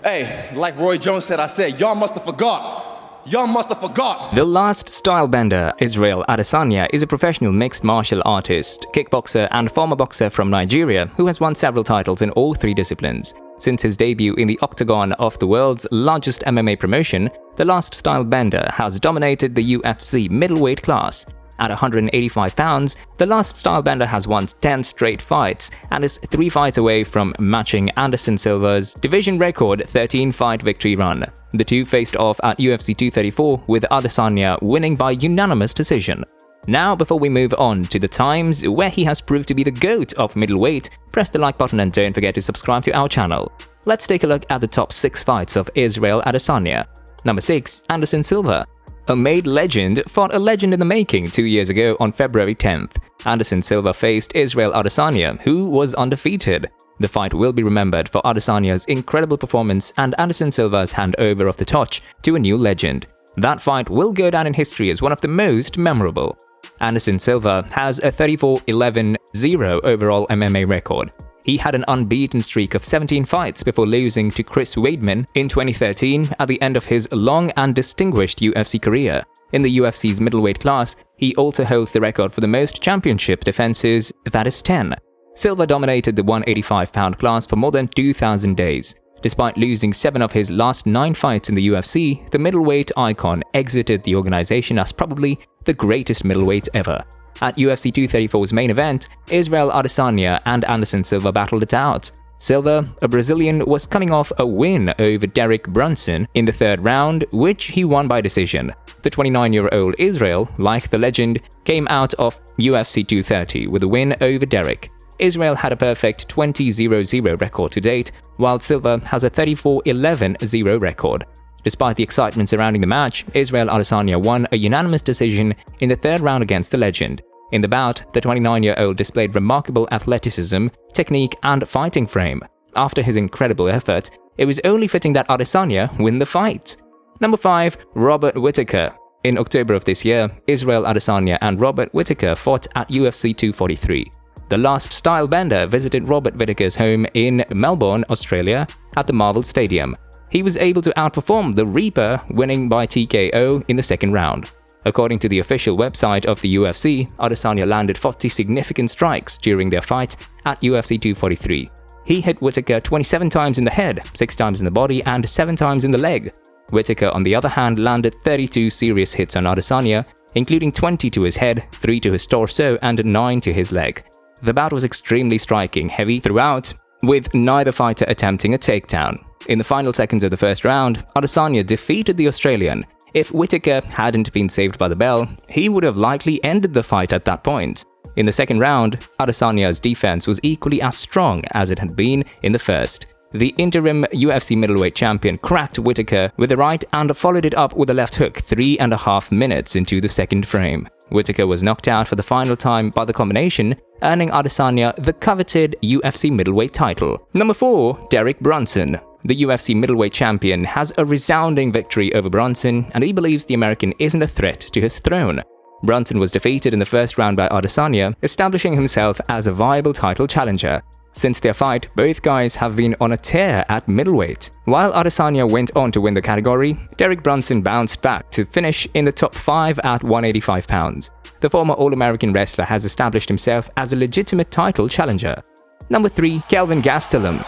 Hey, like Roy Jones said, y'all must have forgot. Y'all must have forgot. The Last Stylebender Israel Adesanya is a professional mixed martial artist, kickboxer and former boxer from Nigeria who has won several titles in all three disciplines. Since his debut in the octagon of the world's largest MMA promotion, the Last Stylebender has dominated the UFC middleweight class. At 185 pounds, the Last Stylebender has won 10 straight fights and is 3 fights away from matching Anderson Silva's division record 13-fight victory run. The two faced off at UFC 234 with Adesanya winning by unanimous decision. Now, before we move on to the Times, where he has proved to be the GOAT of middleweight, press the like button and don't forget to subscribe to our channel. Let's take a look at the top 6 fights of Israel Adesanya. Number 6. Anderson Silva. A made legend fought a legend in the making 2 years ago on February 10th. Anderson Silva faced Israel Adesanya, who was undefeated. The fight will be remembered for Adesanya's incredible performance and Anderson Silva's handover of the torch to a new legend. That fight will go down in history as one of the most memorable. Anderson Silva has a 34-11-0 overall MMA record. He had an unbeaten streak of 17 fights before losing to Chris Weidman in 2013 at the end of his long and distinguished UFC career. In the UFC's middleweight class, he also holds the record for the most championship defenses, that is 10. Silva dominated the 185-pound class for more than 2,000 days. Despite losing 7 of his last 9 fights in the UFC, the middleweight icon exited the organization as probably the greatest middleweight ever. At UFC 234's main event, Israel Adesanya and Anderson Silva battled it out. Silva, a Brazilian, was coming off a win over Derek Brunson in the 3rd round, which he won by decision. The 29-year-old Israel, like the legend, came out of UFC 230 with a win over Derek. Israel had a perfect 20-0-0 record to date, while Silva has a 34-11-0 record. Despite the excitement surrounding the match, Israel Adesanya won a unanimous decision in the 3rd round against the legend. In the bout, the 29-year-old displayed remarkable athleticism, technique and fighting frame. After his incredible effort, it was only fitting that Adesanya win the fight. Number 5. Robert Whittaker. In October of this year, Israel Adesanya and Robert Whittaker fought at UFC 243. The Last Stylebender visited Robert Whittaker's home in Melbourne, Australia, at the Marvel Stadium. He was able to outperform the Reaper, winning by TKO in the 2nd round. According to the official website of the UFC, Adesanya landed 40 significant strikes during their fight at UFC 243. He hit Whittaker 27 times in the head, 6 times in the body and 7 times in the leg. Whittaker, on the other hand, landed 32 serious hits on Adesanya, including 20 to his head, 3 to his torso and 9 to his leg. The bout was extremely striking heavy throughout, with neither fighter attempting a takedown. In the final seconds of the 1st round, Adesanya defeated the Australian. If Whittaker hadn't been saved by the bell, he would have likely ended the fight at that point. In the 2nd round, Adesanya's defense was equally as strong as it had been in the 1st. The interim UFC middleweight champion cracked Whittaker with a right and followed it up with a left hook 3.5 minutes into the 2nd frame. Whittaker was knocked out for the final time by the combination, earning Adesanya the coveted UFC middleweight title. Number 4. Derek Brunson. The UFC middleweight champion has a resounding victory over Brunson, and he believes the American isn't a threat to his throne. Brunson was defeated in the 1st round by Adesanya, establishing himself as a viable title challenger. Since their fight, both guys have been on a tear at middleweight. While Adesanya went on to win the category, Derek Brunson bounced back to finish in the top 5 at 185 pounds. The former All-American wrestler has established himself as a legitimate title challenger. Number 3. Kelvin Gastelum.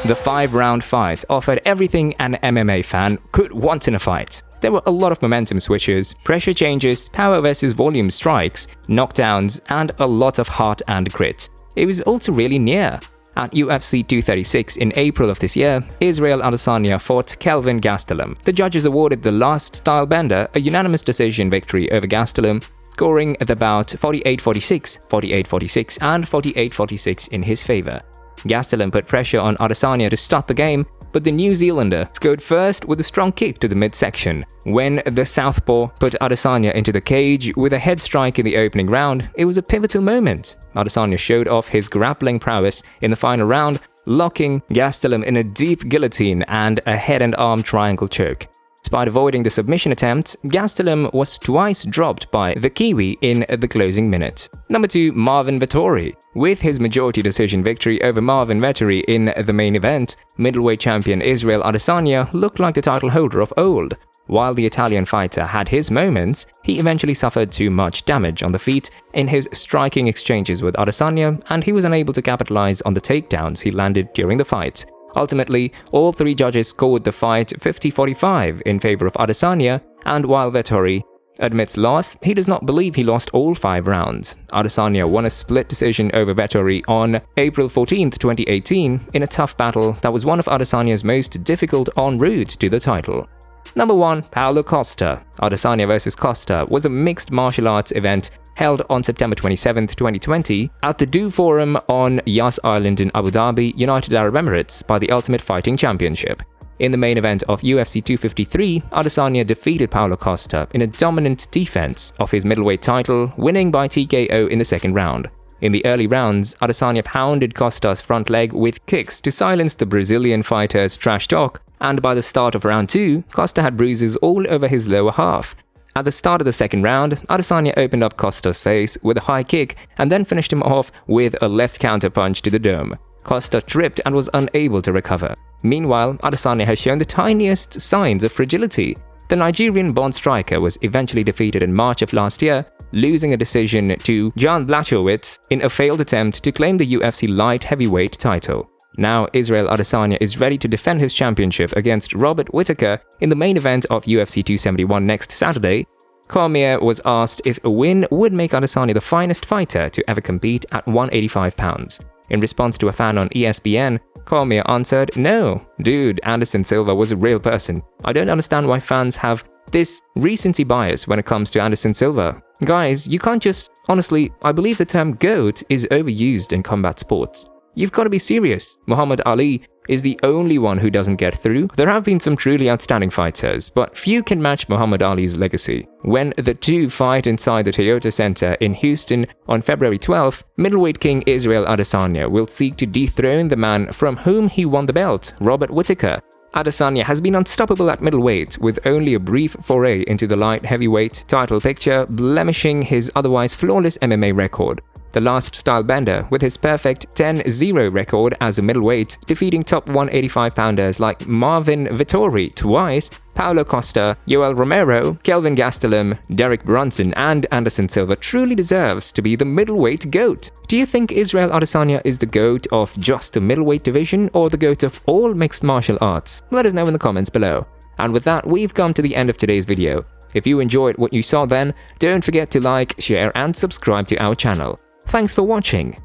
The 5-round fight offered everything an MMA fan could want in a fight. There were a lot of momentum switches, pressure changes, power versus volume strikes, knockdowns, and a lot of heart and grit. It was also really near. At UFC 236 in April of this year, Israel Adesanya fought Kelvin Gastelum. The judges awarded the Last Stylebender a unanimous decision victory over Gastelum, scoring the bout 48-46, 48-46, and 48-46 in his favor. Gastelum put pressure on Adesanya to start the game, but the New Zealander scored first with a strong kick to the midsection. When the southpaw put Adesanya into the cage with a head strike in the opening round, it was a pivotal moment. Adesanya showed off his grappling prowess in the final round, locking Gastelum in a deep guillotine and a head and arm triangle choke. Despite avoiding the submission attempt, Gastelum was twice dropped by the Kiwi in the closing minute. Number 2. Marvin Vettori. With his majority decision victory over Marvin Vettori in the main event, middleweight champion Israel Adesanya looked like the title holder of old. While the Italian fighter had his moments, he eventually suffered too much damage on the feet in his striking exchanges with Adesanya, and he was unable to capitalize on the takedowns he landed during the fight. Ultimately, all 3 judges scored the fight 50-45 in favor of Adesanya, and while Vettori admits loss, he does not believe he lost all 5 rounds. Adesanya won a split decision over Vettori on April 14, 2018, in a tough battle that was one of Adesanya's most difficult en route to the title. Number 1. Paulo Costa. Adesanya vs Costa was a mixed martial arts event held on September 27, 2020 at the Do Forum on Yas Island in Abu Dhabi, United Arab Emirates by the Ultimate Fighting Championship. In the main event of UFC 253, Adesanya defeated Paulo Costa in a dominant defense of his middleweight title, winning by TKO in the second round. In the early rounds, Adesanya pounded Costa's front leg with kicks to silence the Brazilian fighter's trash talk, and by the start of round 2, Costa had bruises all over his lower half. At the start of the second round, Adesanya opened up Costa's face with a high kick and then finished him off with a left counterpunch to the dome. Costa tripped and was unable to recover. Meanwhile, Adesanya has shown the tiniest signs of fragility. The Nigerian-born striker was eventually defeated in March of last year, losing a decision to Jan Blachowicz in a failed attempt to claim the UFC light heavyweight title. Now, Israel Adesanya is ready to defend his championship against Robert Whittaker in the main event of UFC 271 next Saturday. Cormier was asked if a win would make Adesanya the finest fighter to ever compete at 185 pounds. In response to a fan on ESPN, Cormier answered, "No, dude, Anderson Silva was a real person. I don't understand why fans have this recency bias when it comes to Anderson Silva. Guys, you can't just... Honestly, I believe the term GOAT is overused in combat sports. You've got to be serious. Muhammad Ali is the only one who doesn't get through. There have been some truly outstanding fighters, but few can match Muhammad Ali's legacy." When the two fight inside the Toyota Center in Houston on February 12th, middleweight king Israel Adesanya will seek to dethrone the man from whom he won the belt, Robert Whittaker. Adesanya has been unstoppable at middleweight, with only a brief foray into the light heavyweight title picture blemishing his otherwise flawless MMA record. The Last Stylebender, with his perfect 10-0 record as a middleweight, defeating top 185-pounders like Marvin Vettori twice, Paulo Costa, Yoel Romero, Kelvin Gastelum, Derek Brunson, and Anderson Silva, truly deserves to be the middleweight GOAT. Do you think Israel Adesanya is the GOAT of just the middleweight division or the GOAT of all mixed martial arts? Let us know in the comments below. And with that, we've come to the end of today's video. If you enjoyed what you saw then, don't forget to like, share, and subscribe to our channel. Thanks for watching.